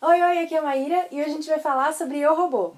Oi, oi, aqui é a Maíra e hoje a gente vai falar sobre Eu, Robô.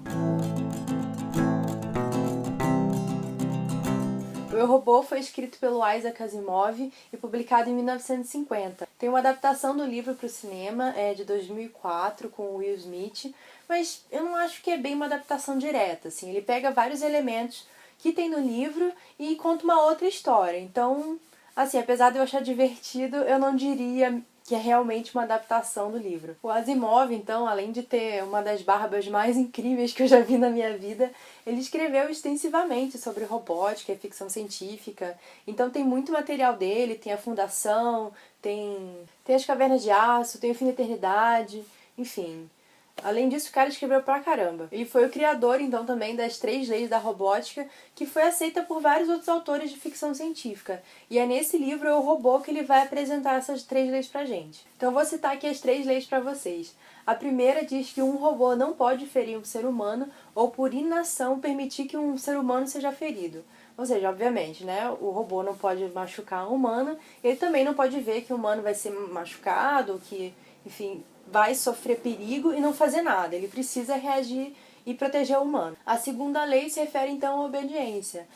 O Eu, Robô foi escrito pelo Isaac Asimov e publicado em 1950. Tem uma adaptação do livro para o cinema, de 2004, com o Will Smith, mas eu não acho que é bem uma adaptação direta, assim. Ele pega vários elementos que tem no livro e conta uma outra história. Então, assim, apesar de eu achar divertido, eu não diria que é realmente uma adaptação do livro. O Asimov, então, além de ter uma das barbas mais incríveis que eu já vi na minha vida, ele escreveu extensivamente sobre robótica e ficção científica. Então tem muito material dele, tem a Fundação, tem as Cavernas de Aço, tem o Fim da Eternidade, enfim. Além disso, o cara escreveu pra caramba. Ele foi o criador, então, também das 3 leis da robótica, que foi aceita por vários outros autores de ficção científica. E é nesse livro, O Robô, que ele vai apresentar essas 3 leis pra gente. Então, eu vou citar aqui as 3 leis pra vocês. A primeira diz que um robô não pode ferir um ser humano ou, por inação, permitir que um ser humano seja ferido. Ou seja, obviamente, né, o robô não pode machucar um humano, ele também não pode ver que o humano vai ser machucado, que, enfim, vai sofrer perigo e não fazer nada. Ele precisa reagir e proteger o humano. A segunda lei se refere então à obediência.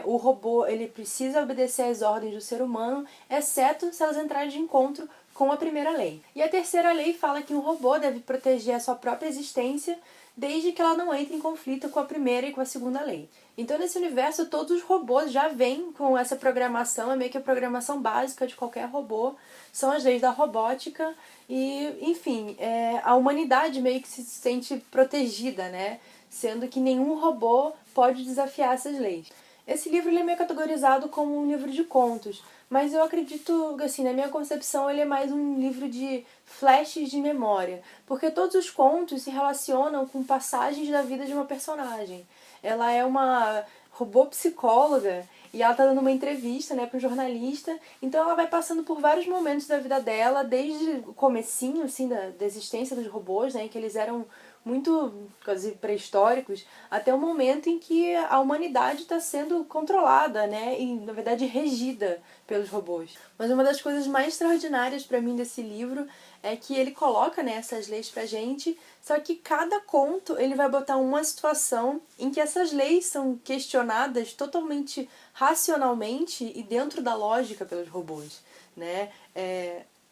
O robô ele precisa obedecer às ordens do ser humano, exceto se elas entrarem de encontro com a primeira lei. E a terceira lei fala que um robô deve proteger a sua própria existência desde que ela não entre em conflito com a primeira e com a segunda lei. Então, nesse universo, todos os robôs já vêm com essa programação, é meio que a programação básica de qualquer robô, são as leis da robótica e, enfim, a humanidade meio que se sente protegida, né? Sendo que nenhum robô pode desafiar essas leis. Esse livro ele é meio categorizado como um livro de contos, mas eu acredito, assim, na minha concepção, ele é mais um livro de flashes de memória, porque todos os contos se relacionam com passagens da vida de uma personagem. Ela é uma robô psicóloga e ela está dando uma entrevista, né, para um jornalista, então ela vai passando por vários momentos da vida dela, desde o comecinho, assim, da existência dos robôs, né, que eles eram muito quase pré-históricos, até o momento em que a humanidade está sendo controlada, né, e na verdade regida pelos robôs. Mas uma das coisas mais extraordinárias para mim desse livro é que ele coloca, né, essas leis pra gente, só que cada conto ele vai botar uma situação em que essas leis são questionadas totalmente racionalmente e dentro da lógica pelos robôs, né?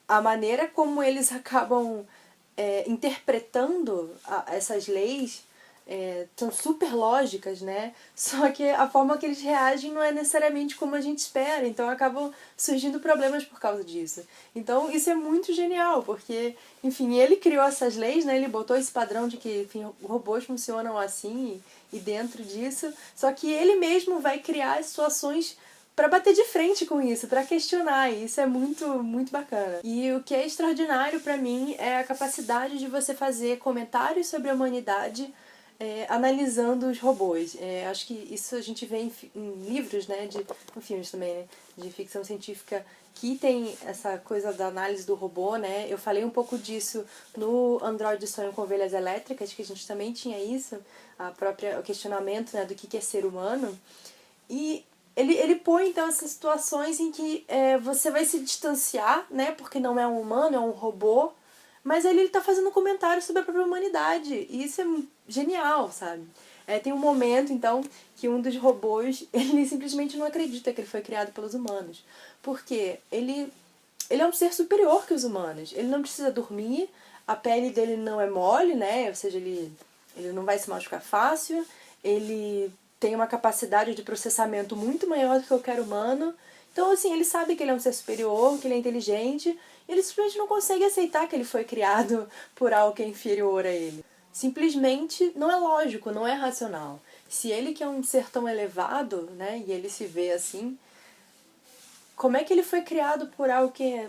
A maneira como eles acabam interpretando essas leis são super lógicas, né? Só que a forma que eles reagem não é necessariamente como a gente espera, então acabam surgindo problemas por causa disso. Então isso é muito genial, porque, enfim, ele criou essas leis, né? Ele botou esse padrão de que, enfim, robôs funcionam assim e dentro disso, só que ele mesmo vai criar situações para bater de frente com isso, para questionar, e isso é muito, muito bacana. E o que é extraordinário para mim é a capacidade de você fazer comentários sobre a humanidade analisando os robôs. Acho que isso a gente vê em livros, né, em filmes também, né, de ficção científica que tem essa coisa da análise do robô, né? Eu falei um pouco disso no Android Sonho com Ovelhas Elétricas, que a gente também tinha isso, o questionamento, né, do que é ser humano. E ele põe, então, essas situações em que você vai se distanciar, né, porque não é um humano, é um robô, mas ele tá fazendo um comentário sobre a própria humanidade. E isso é genial, sabe? Tem um momento, então, que um dos robôs, ele simplesmente não acredita que ele foi criado pelos humanos. Porque ele é um ser superior que os humanos. Ele não precisa dormir, a pele dele não é mole, né? Ou seja, ele não vai se machucar fácil, ele tem uma capacidade de processamento muito maior do que qualquer humano. Então, assim, ele sabe que ele é um ser superior, que ele é inteligente, e ele simplesmente não consegue aceitar que ele foi criado por algo que é inferior a ele. Simplesmente não é lógico, não é racional. Se ele que é um ser tão elevado, né, e ele se vê assim, como é que ele foi criado por algo que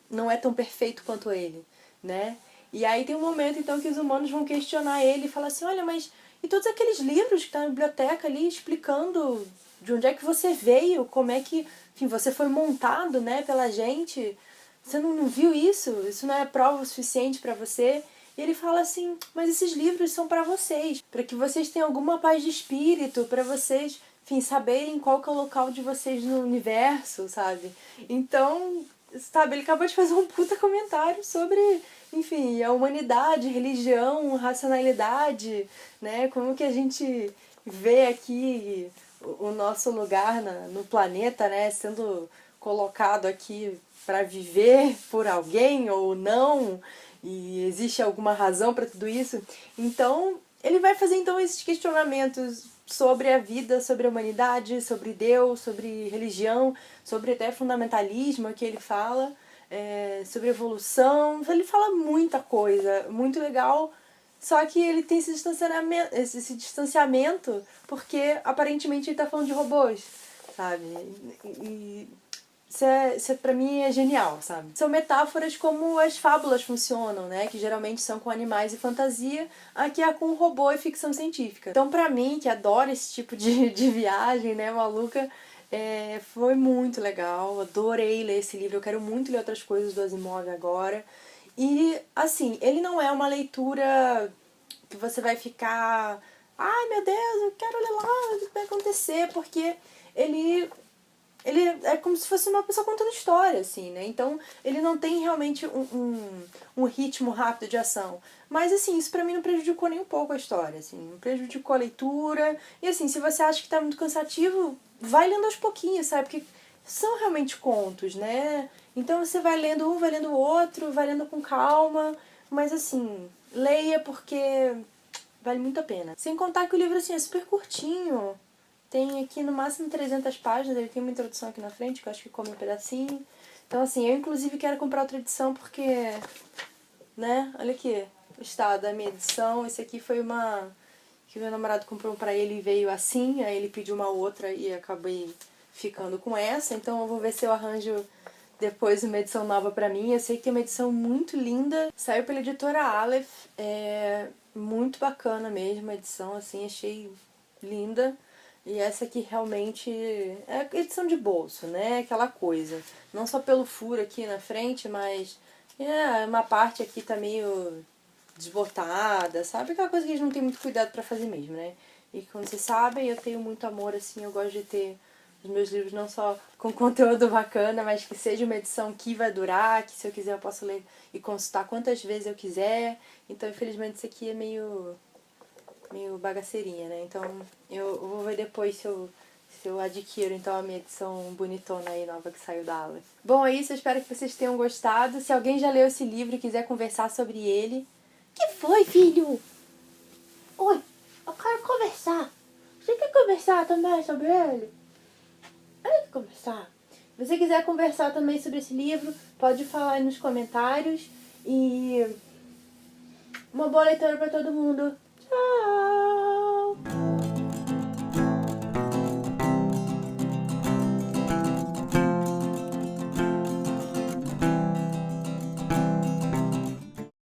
não é tão perfeito quanto ele, né? E aí tem um momento, então, que os humanos vão questionar ele e falar assim, olha, mas e todos aqueles livros que estão na biblioteca ali explicando de onde é que você veio, como é que, enfim, você foi montado, né, pela gente, você não viu isso? Isso não é prova o suficiente para você? E ele fala assim, mas esses livros são para vocês, para que vocês tenham alguma paz de espírito, para vocês, enfim, saberem qual que é o local de vocês no universo, sabe? Então, sabe, ele acabou de fazer um puta comentário sobre, enfim, a humanidade, religião, racionalidade, né? Como que a gente vê aqui o nosso lugar no planeta, né? Sendo colocado aqui para viver por alguém ou não, e existe alguma razão para tudo isso. Então, ele vai fazer então esses questionamentos sobre a vida, sobre a humanidade, sobre Deus, sobre religião, sobre até fundamentalismo que ele fala, sobre evolução. Ele fala muita coisa, muito legal. Só que ele tem esse distanciamento porque aparentemente ele tá falando de robôs, sabe? E isso pra mim é genial, sabe? São metáforas como as fábulas funcionam, né? Que geralmente são com animais e fantasia, aqui é com robô e ficção científica. Então pra mim, que adoro esse tipo de viagem, né, maluca, foi muito legal, adorei ler esse livro, eu quero muito ler outras coisas do Asimov agora. E, assim, ele não é uma leitura que você vai ficar... Ai, meu Deus, eu quero ler lá, o que vai acontecer? Porque ele é como se fosse uma pessoa contando história, assim, né? Então, ele não tem realmente um ritmo rápido de ação. Mas, assim, isso pra mim não prejudicou nem um pouco a história, assim. Não prejudicou a leitura. E, assim, se você acha que tá muito cansativo, vai lendo aos pouquinhos, sabe? Porque são realmente contos, né? Então, você vai lendo um, vai lendo o outro, vai lendo com calma. Mas, assim, leia porque vale muito a pena. Sem contar que o livro, assim, é super curtinho. Tem aqui no máximo 300 páginas, ele tem uma introdução aqui na frente, que eu acho que come um pedacinho. Então, assim, eu inclusive quero comprar outra edição porque, né, olha aqui, o estado da minha edição. Esse aqui foi uma que meu namorado comprou pra ele e veio assim, aí ele pediu uma outra e acabei ficando com essa. Então eu vou ver se eu arranjo depois uma edição nova pra mim. Eu sei que é uma edição muito linda, saiu pela editora Aleph, é muito bacana mesmo a edição, assim, achei linda. E essa aqui realmente é edição de bolso, né? Aquela coisa. Não só pelo furo aqui na frente, mas uma parte aqui tá meio desbotada, sabe? Aquela coisa que a gente não tem muito cuidado pra fazer mesmo, né? E como vocês sabem, eu tenho muito amor, assim, eu gosto de ter os meus livros não só com conteúdo bacana, mas que seja uma edição que vai durar, que se eu quiser eu posso ler e consultar quantas vezes eu quiser. Então, infelizmente, isso aqui é meio bagaceirinha, né? Então eu vou ver depois se eu adquiro então a minha edição bonitona aí nova que saiu da Aleph. Bom, é isso, eu espero que vocês tenham gostado. Se alguém já leu esse livro e quiser conversar sobre ele... Que foi, filho? Oi, eu quero conversar. Você quer conversar também sobre ele? Eu quero conversar. Se você quiser conversar também sobre esse livro, pode falar aí nos comentários. E uma boa leitura pra todo mundo. Tchau!